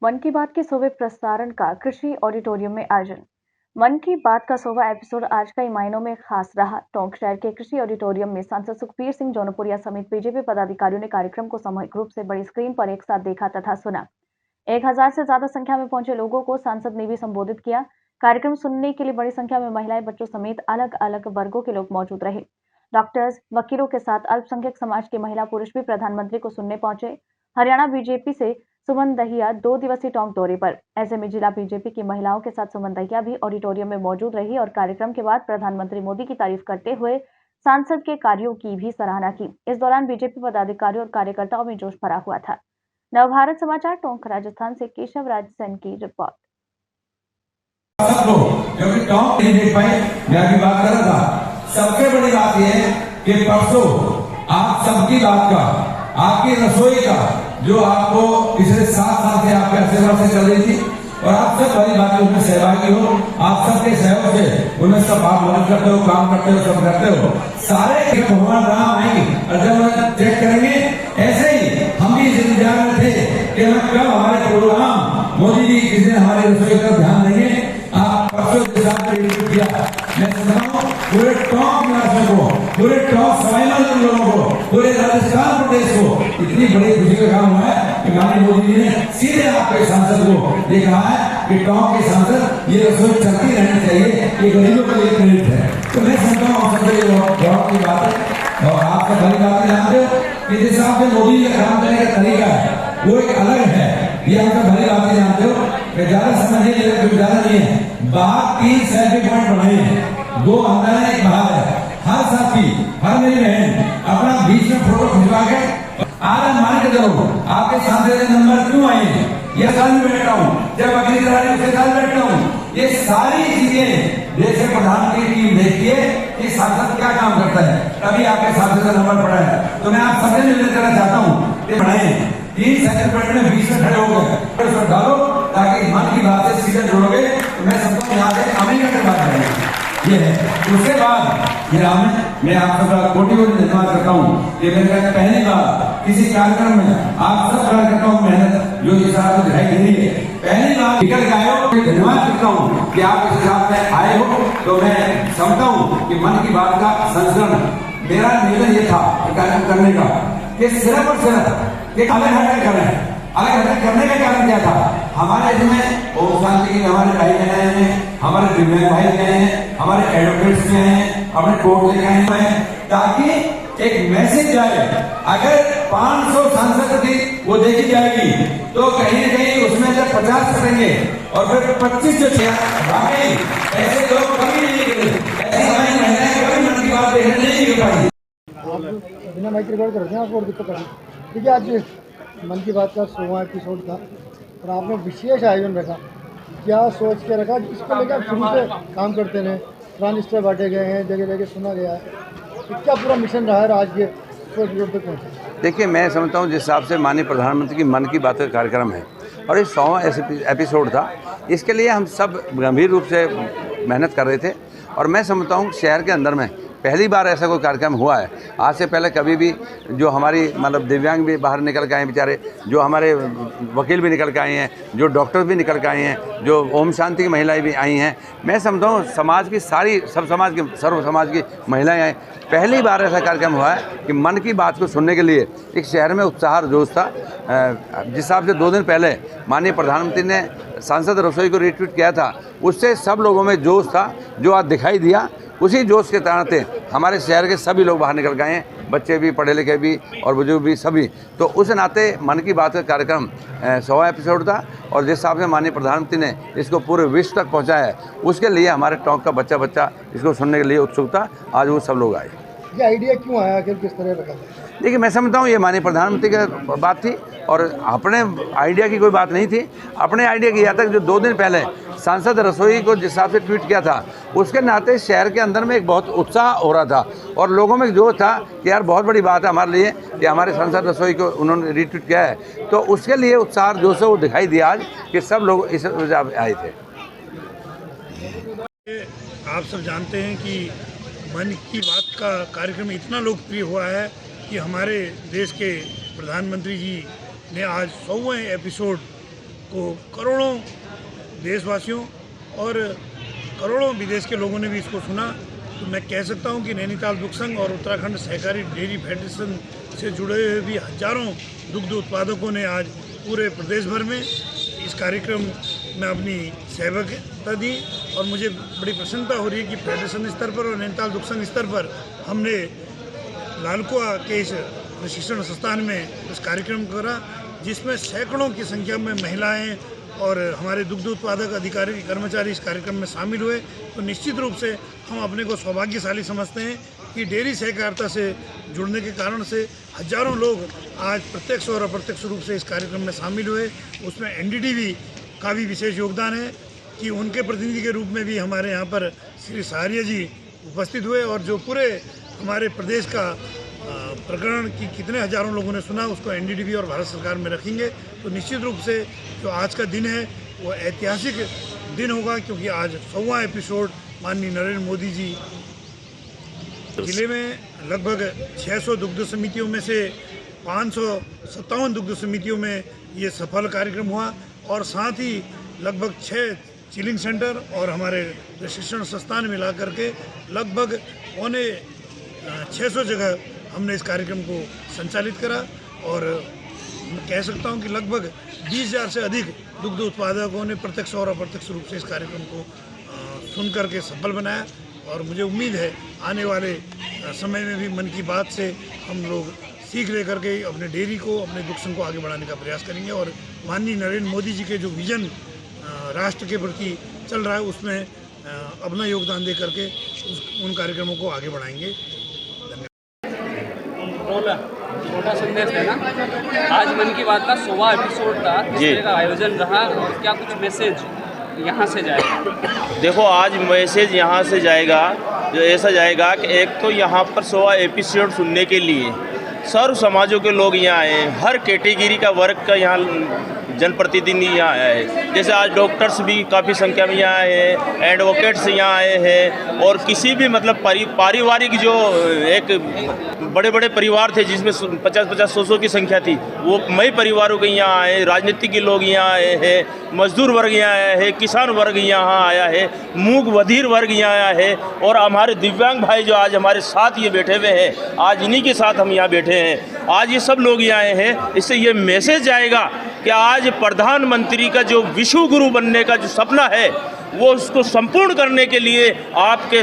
मन की बात के 100वें प्रसारण का कृषि ऑडिटोरियम में आयोजन। मन की बात का 100वां एपिसोड आज कई मायनों में खास रहा। टोंक शहर के कृषि ऑडिटोरियम में सांसद सुखबीर सिंह जौनपुरिया समेत बीजेपी पदाधिकारियों ने कार्यक्रम को सामूहिक रूप से बड़ी स्क्रीन पर एक साथ देखा तथा सुना। 1000 से ज्यादा संख्या में पहुंचे लोगों को सांसद ने भी संबोधित किया। कार्यक्रम सुनने के लिए बड़ी संख्या में महिलाएं, बच्चों समेत अलग अलग वर्गों के लोग मौजूद रहे। डॉक्टर्स, वकीलों के साथ अल्पसंख्यक समाज के महिला पुरुष भी प्रधानमंत्री को सुनने पहुंचे। हरियाणा बीजेपी से सुमन दहिया 2 दिवसीय टोंक दौरे पर। ऐसे में जिला बीजेपी की महिलाओं के साथ सुमन दहिया भी ऑडिटोरियम में मौजूद रही और कार्यक्रम के बाद प्रधानमंत्री मोदी की तारीफ करते हुए सांसद के कार्यों की भी सराहना की। इस दौरान बीजेपी पदाधिकारियों और कार्यकर्ताओं में जोश भरा हुआ था। नवभारत समाचार टोंक राजस्थान से केशव राज सेन की रिपोर्ट। क्योंकि टोंक नहीं देख पाए, मैं अभी बात कर रहा था। सबसे बड़ी बात यह है कि परसों आप सबकी बात का, आपकी रसोई का, जो आपको पिछले 7 साल से आपके सेवा से चल रही थी और आप सब बड़ी बातें उनमें सहभागी हो, आप सबके सहयोग से उनमें सब आप मदद करते हो, काम करते हो, सब करते हो। सारे भगवान राम आएंगे और जब हम चेक करेंगे, ऐसे ही हम भी इस इंतजार में थे कि हम कब हमारे प्रोग्राम मोदी जी किसी दिन हमारे रसोई का ध्यान देंगे। आप परसों के साथ किया, मैं समझता हूँ पूरे टोंक निवासियों को, पूरे टोंक सवाईमान लोगों को, पूरे राजस्थान प्रदेश को इतनी बड़ी खुशी का काम हुआ है कि माननीय मोदी जी ने सीधे आपके सांसद को ये कहा है कि टोंक के सांसद ये रसोई चलती रहनी चाहिए, ये गरीबों के लिए क्रेडिट है। तो मैं समझता हूँ सबसे गौरव की बात है और आप सब भली बात जानते हो कि जिस हिसाब से मोदी जी का काम करने का तरीका है वो एक अलग है। ये आप सब भली बातें जानते हो कि ज्यादा समय नहीं, ज्यादा नहीं है। बाहर 3 सेल्फी पॉइंट बनाए हैं, 2 अंदर है, 1 बाहर है। हर साथी, हर मेरी बहन अपना बीच में फोटो खिंचवा के आज मान के चलो आपके सांसद के नंबर क्यों आए हैं। ये साल में बैठा हूँ, जब अगली दिवाली उसके साथ बैठता हूँ। ये सारी चीजें देश के प्रधानमंत्री की टीम देखती है कि सांसद क्या काम करता है, तभी आपके सांसद का नंबर पड़ा है। तो मैं आप सबसे निवेदन करना चाहता हूँ कि बढ़ाए 3 सेकंड में बीच में खड़े हो गए डालो ताकि मन की बात से सीधे जुड़ोगे। तो मैं सबको यहाँ से अमेरिका की बात करेंगे ये है। उसके बाद मैं आप सबका कोटि कोटि धन्यवाद करता हूँ कि मेरे पहली बार किसी कार्यक्रम में आप सब कार्यकर्ताओं की मेहनत जो इस हिसाब से दिखाई दे रही है, पहली बार निकल के आए हो, धन्यवाद करता हूँ कि आप इस हिसाब से आए हो। तो मैं समझता हूँ कि मन की बात का संस्करण मेरा निवेदन ये था कार्यक्रम करने का कि सिर्फ और सिर्फ एक अलग हटकर करें। अलग हटकर करने का कारण क्या था, हमारे इसमें ओम शांति के हमारे भाई गए हैं, हमारे दिव्यांग भाई गए हैं, हमारे एडवोकेट्स गए हैं, अपने कोर्ट ले गए हैं, ताकि एक मैसेज जाए। अगर 500 सांसद थी वो देखी जाएगी तो कहीं न कहीं उसमें जब 50 करेंगे और फिर 25 जो बाकी ऐसे लोग कभी नहीं निकले, ऐसी हमारी महिलाएं कभी मन की बात देखने नहीं निकल पाई। बिना माइक रिकॉर्ड कर रहे हैं, आपको और दिक्कत है। देखिए आज मन की बात का 100वां एपिसोड था और आपने विशेष आयोजन रखा। क्या सोच के रखा, इसको लेकर शुरू से काम करते रहे, ट्रांजिस्टर बांटे गए हैं, जगह जगह सुना गया है, तो क्या पूरा मिशन रहा है आज के एपिसोड तक पहुँचे? देखिए, मैं समझता हूँ जिस हिसाब से माननीय प्रधानमंत्री की मन की बात का कार्यक्रम है और ये 100वां एपिसोड था, इसके लिए हम सब गंभीर रूप से मेहनत कर रहे थे। और मैं समझता हूँ शहर के अंदर में पहली बार ऐसा कोई कार्यक्रम हुआ है। आज से पहले कभी भी जो हमारी मतलब दिव्यांग भी बाहर निकल के आए बेचारे, जो हमारे वकील भी निकल के आए हैं, जो डॉक्टर भी निकल के आए हैं, जो ओम शांति की महिलाएं भी आई हैं। मैं समझता हूँ समाज की सारी सर्व समाज की महिलाएं आए। पहली बार ऐसा कार्यक्रम हुआ है कि मन की बात को सुनने के लिए एक शहर में उत्साह और जोश था। जिस हिसाब से 2 दिन पहले माननीय प्रधानमंत्री ने सांसद रसोई को रिट्वीट किया था, उससे सब लोगों में जोश था जो आज दिखाई दिया। उसी जोश के तहत हमारे शहर के सभी लोग बाहर निकल गए हैं, बच्चे भी, पढ़े लिखे भी और बुजुर्ग भी, सभी। तो उस नाते मन की बात का कार्यक्रम 100वां एपिसोड था और जिस हिसाब से माननीय प्रधानमंत्री ने इसको पूरे विश्व तक पहुंचाया है, उसके लिए हमारे टोंक का बच्चा बच्चा इसको सुनने के लिए उत्सुक था। आज वो सब लोग आए। ये आइडिया क्यों आया, आखिर किस तरह रखा? देखिए, मैं समझता हूँ ये माननीय प्रधानमंत्री की बात थी और अपने आइडिया की कोई बात नहीं थी। अपने आइडिया की यहाँ तक जो 2 दिन पहले सांसद रसोई को जिस हिसाब से ट्वीट किया था, उसके नाते शहर के अंदर में एक बहुत उत्साह हो रहा था और लोगों में जो था कि यार बहुत बड़ी बात है हमारे लिए कि हमारे सांसद रसोई को उन्होंने रिट्वीट किया है। तो उसके लिए उत्साह जो से वो दिखाई दिया आज कि सब लोग इस आए थे। आप सब जानते हैं कि मन की बात का कार्यक्रम इतना लोकप्रिय हुआ है कि हमारे देश के प्रधानमंत्री जी ने आज 100वें एपिसोड को करोड़ों देशवासियों और करोड़ों विदेश के लोगों ने भी इसको सुना। तो मैं कह सकता हूं कि नैनीताल दुग्ध संघ और उत्तराखंड सहकारी डेयरी फेडरेशन से जुड़े हुए भी हजारों दुग्ध उत्पादकों ने आज पूरे प्रदेश भर में इस कार्यक्रम में अपनी सहभागिता दी और मुझे बड़ी प्रसन्नता हो रही है कि फेडरेशन स्तर पर और नैनीताल दुग्ध संघ स्तर पर हमने लालकुआ के इस प्रशिक्षण संस्थान में इस कार्यक्रम करा, जिसमें सैकड़ों की संख्या में महिलाएं और हमारे दुग्ध उत्पादक अधिकारी कर्मचारी इस कार्यक्रम में शामिल हुए। तो निश्चित रूप से हम अपने को सौभाग्यशाली समझते हैं कि डेयरी सहकारिता से जुड़ने के कारण से हजारों लोग आज प्रत्यक्ष और अप्रत्यक्ष रूप से इस कार्यक्रम में शामिल हुए। उसमें एनडीडीबी का भी विशेष योगदान है कि उनके प्रतिनिधि के रूप में भी हमारे यहाँ पर श्री सहारिया जी उपस्थित हुए और जो पूरे हमारे प्रदेश का प्रकरण की कितने हजारों लोगों ने सुना उसको एनडीडीबी और भारत सरकार में रखेंगे। तो निश्चित रूप से जो आज का दिन है वो ऐतिहासिक दिन होगा, क्योंकि आज 100वां एपिसोड माननीय नरेंद्र मोदी जी जिले में लगभग 600 दुग्ध समितियों में से 557 दुग्ध समितियों में ये सफल कार्यक्रम हुआ और साथ ही लगभग 6 चिलिंग सेंटर और हमारे प्रशिक्षण संस्थान मिला करके लगभग 600 जगह हमने इस कार्यक्रम को संचालित करा और मैं कह सकता हूं कि लगभग 20,000 से अधिक दुग्ध उत्पादकों ने प्रत्यक्ष और अप्रत्यक्ष रूप से इस कार्यक्रम को सुन करके सफल बनाया और मुझे उम्मीद है आने वाले समय में भी मन की बात से हम लोग सीख लेकर के अपने डेयरी को, अपने दुग्ध संघ को आगे बढ़ाने का प्रयास करेंगे और माननीय नरेंद्र मोदी जी के जो विजन राष्ट्र के प्रति चल रहा है उसमें अपना योगदान दे करके उन कार्यक्रमों को आगे बढ़ाएंगे। छोटा संदेश है ना। आज मन की बात का 100वां एपिसोड था, किस तरह का आयोजन रहा और क्या कुछ मैसेज यहाँ से जाएगा? देखो, आज मैसेज यहाँ से जाएगा जो ऐसा जाएगा कि एक तो यहाँ पर 100वां एपिसोड सुनने के लिए सर्व समाजों के लोग यहाँ आए हैं, हर कैटेगरी का वर्ग का यहाँ जनप्रतिनिधि यहाँ आया है। जैसे आज डॉक्टर्स भी काफ़ी संख्या में यहाँ आए हैं, एडवोकेट्स यहाँ आए हैं और किसी भी मतलब पारिवारिक जो एक बड़े बड़े परिवार थे जिसमें 50-100 की संख्या थी, वो मई परिवारों के यहाँ आए, राजनीतिक के लोग यहाँ आए हैं, मजदूर वर्ग यहाँ आया है, किसान वर्ग यहाँ आया है, मूक बधिर वर्ग यहाँ आया है और हमारे दिव्यांग भाई जो आज हमारे साथ ये बैठे हुए हैं, आज इन्हीं के साथ हम यहाँ बैठे हैं। आज ये सब लोग यहाँ आए हैं। इससे ये मैसेज आएगा कि आज प्रधानमंत्री का जो विश्व गुरु बनने का जो सपना है वो उसको संपूर्ण करने के लिए आपके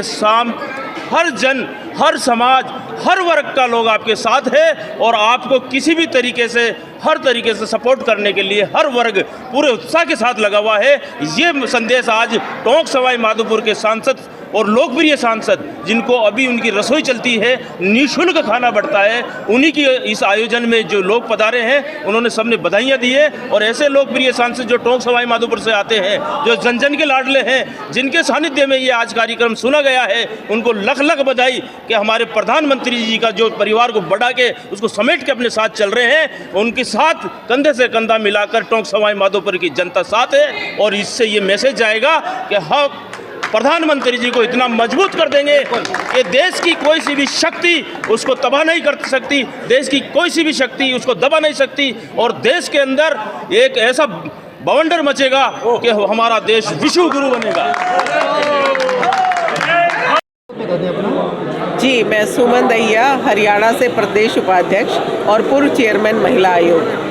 हर जन, हर समाज, हर वर्ग का लोग आपके साथ है और आपको किसी भी तरीके से हर तरीके से सपोर्ट करने के लिए हर वर्ग पूरे उत्साह के साथ लगा हुआ है। ये संदेश आज टोंक सवाई माधोपुर के सांसद और लोकप्रिय सांसद जिनको अभी उनकी रसोई चलती है, निःशुल्क खाना बढ़ता है, उन्हीं की इस आयोजन में जो लोग पधारे हैं उन्होंने सबने बधाइयाँ दी है। और ऐसे लोकप्रिय सांसद जो टोंक सवाई माधोपुर से आते हैं, जो जन जन के लाडले हैं, जिनके सानिध्य में ये आज कार्यक्रम सुना गया है, उनको लख लख बधाई कि हमारे प्रधानमंत्री जी का जो परिवार को बढ़ा के उसको समेट के अपने साथ चल रहे हैं, उनके साथ कंधे से कंधा मिलाकर टोंक सवाई माधोपुर की जनता साथ है। और इससे ये मैसेज आएगा कि हम प्रधानमंत्री जी को इतना मजबूत कर देंगे कि देश की कोई सी भी शक्ति उसको तबाह नहीं कर सकती, देश की कोई सी भी शक्ति उसको दबा नहीं सकती और देश के अंदर एक ऐसा बवंडर मचेगा कि हमारा देश विश्व गुरु बनेगा। जी, मैं सुमन दहिया, हरियाणा से प्रदेश उपाध्यक्ष और पूर्व चेयरमैन महिला आयोग।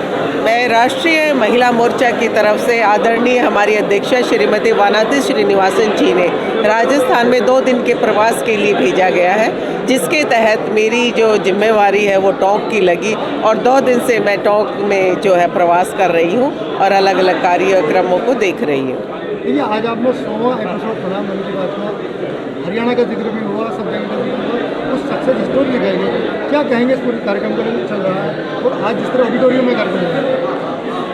मैं राष्ट्रीय महिला मोर्चा की तरफ से आदरणीय हमारी अध्यक्षा श्रीमती वानाथी श्रीनिवासन जी ने राजस्थान में 2 दिन के प्रवास के लिए भेजा गया है, जिसके तहत मेरी जो जिम्मेवारी है वो टोंक की लगी और 2 दिन से मैं टोंक में जो है प्रवास कर रही हूँ और अलग अलग कार्यक्रमों को देख रही हूँ। देखिए, आज आपने 100वां एपिसोड पढ़ा मन की बात का, हरियाणा का जिक्र भी हुआ, सब जगह का जिक्र हुआ, कुछ सक्सेस स्टोरी लिखाएंगे, क्या कहेंगे इस पूरे कार्यक्रम का चल रहा है और आज जिस तरह ऑडिटोरियम में कर रहे हैं?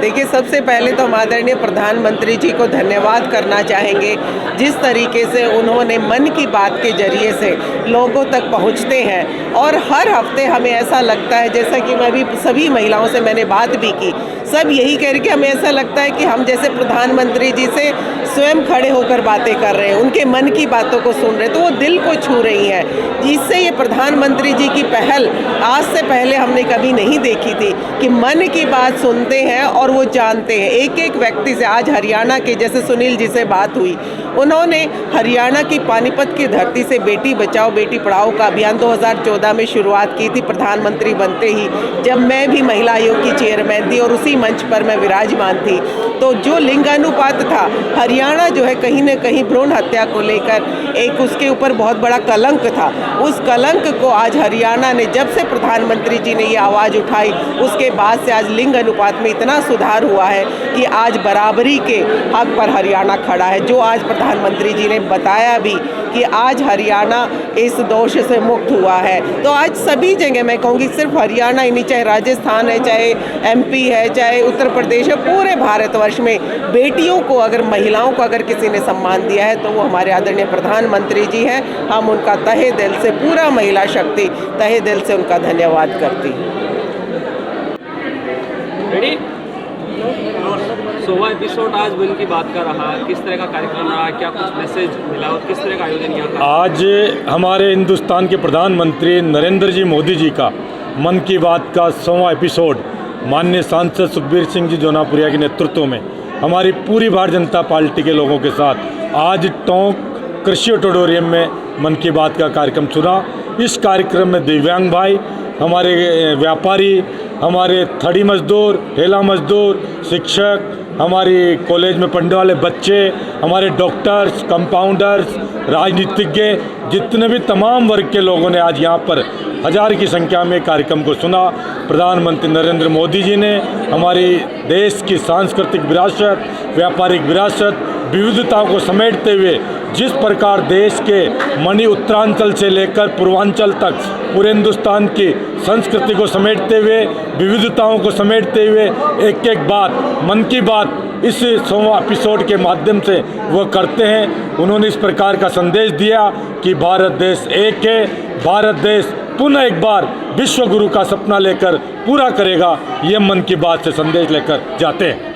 देखिए, सबसे पहले तो हम आदरणीय प्रधानमंत्री जी को धन्यवाद करना चाहेंगे, जिस तरीके से उन्होंने मन की बात के जरिए से लोगों तक पहुंचते हैं और हर हफ्ते हमें ऐसा लगता है, जैसा कि मैं भी सभी महिलाओं से मैंने बात भी की, सब यही कह रहे कि हमें ऐसा लगता है कि हम जैसे प्रधानमंत्री जी से स्वयं खड़े होकर बातें कर रहे हैं, उनके मन की बातों को सुन रहे हैं, तो वो दिल को छू रही हैं। जिससे ये प्रधानमंत्री जी की पहल आज से पहले हमने कभी नहीं देखी थी कि मन की बात सुनते हैं और वो जानते हैं एक एक व्यक्ति से। आज हरियाणा के जैसे सुनील जी से बात हुई, उन्होंने हरियाणा की पानीपत की धरती से बेटी बचाओ बेटी पढ़ाओ का अभियान 2014 में शुरुआत की थी प्रधानमंत्री बनते ही, जब मैं भी महिला आयोग की चेयरमैन थी और उसी मंच पर मैं विराजमान थी। तो जो लिंगानुपात था, हरियाणा जो है कहीं न कहीं भ्रूण हत्या को लेकर एक उसके ऊपर बहुत बड़ा कलंक था। उस कलंक को आज हरियाणा ने, जब से प्रधानमंत्री जी ने ये आवाज़ उठाई, उसके बाद से आज लिंग अनुपात में इतना सुधार हुआ है कि आज बराबरी के हक पर हरियाणा खड़ा है। जो आज प्रधानमंत्री जी ने बताया भी कि आज हरियाणा इस दोष से मुक्त हुआ है। तो आज सभी जगह मैं कहूँगी, सिर्फ हरियाणा ही नहीं, चाहे राजस्थान है, चाहे MP है, चाहे उत्तर प्रदेश है, पूरे भारतवर्ष में बेटियों को, अगर महिलाओं को अगर किसी ने सम्मान दिया है तो वो हमारे आदरणीय प्रधानमंत्री जी हैं। हम उनका तहे दिल से, पूरा महिला शक्ति तहे दिल से उनका धन्यवाद करती है। रेडी? 100वां एपिसोड आज मन की बात का रहा, किस तरह का कार्यक्रम रहा, क्या कुछ मैसेज मिला और किस तरह का आयोजन यहाँ का? आज हमारे हिंदुस्तान के प्रधानमंत्री नरेंद्र जी मोदी जी का मन की बात का 100वां एपिसोड माननीय सांसद सुखबीर सिंह जी जौनापुरिया के नेतृत्व में हमारी पूरी भारतीय जनता पार्टी के लोगों के साथ आज टोंक कृषि ऑडिटोरियम में मन की बात का कार्यक्रम सुना। इस कार्यक्रम में दिव्यांग भाई, हमारे व्यापारी, हमारे थड़ी मजदूर, ठेला मजदूर, शिक्षक, हमारी कॉलेज में पढ़ने वाले बच्चे, हमारे डॉक्टर्स, कंपाउंडर्स, राजनीतिज्ञ, जितने भी तमाम वर्ग के लोगों ने आज यहाँ पर हजार की संख्या में कार्यक्रम को सुना। प्रधानमंत्री नरेंद्र मोदी जी ने हमारी देश की सांस्कृतिक विरासत, व्यापारिक विरासत, विविधताओं को समेटते हुए जिस प्रकार देश के मणि उत्तरांचल से लेकर पूर्वांचल तक पूरे हिंदुस्तान की संस्कृति को समेटते हुए, विविधताओं को समेटते हुए एक एक बात, मन की बात इस 100वां एपिसोड के माध्यम से वो करते हैं। उन्होंने इस प्रकार का संदेश दिया कि भारत देश एक है, भारत देश पुनः एक बार विश्व गुरु का सपना लेकर पूरा करेगा। ये मन की बात से संदेश लेकर जाते हैं।